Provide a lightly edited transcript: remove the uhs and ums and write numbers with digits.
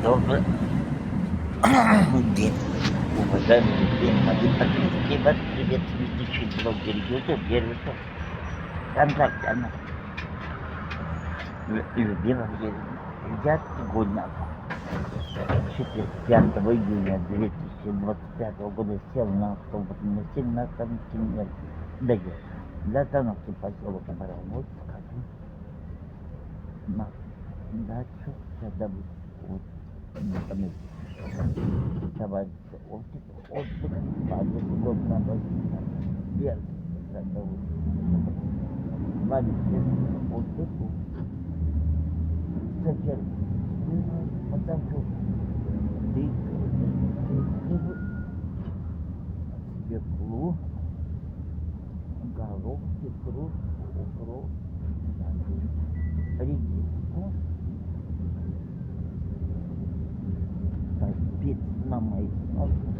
Добрый день, уважаемый Владимир Анатольевич. Вас привет, ведущий блогер YouTube, Гервисов. Контакт, она. Любимая я сегодня, 5 июня 2025 года, сел на автобус на 17-м километре для остановки поселок Барамут, скажу, на дачу, когда вот, товарищ отдых, падает, год надо вверх, когда вот, маленький отдых, зачем? Потому что ты свеклу, горох, петрушку, укроп, редиску, поспеть на моих ножках,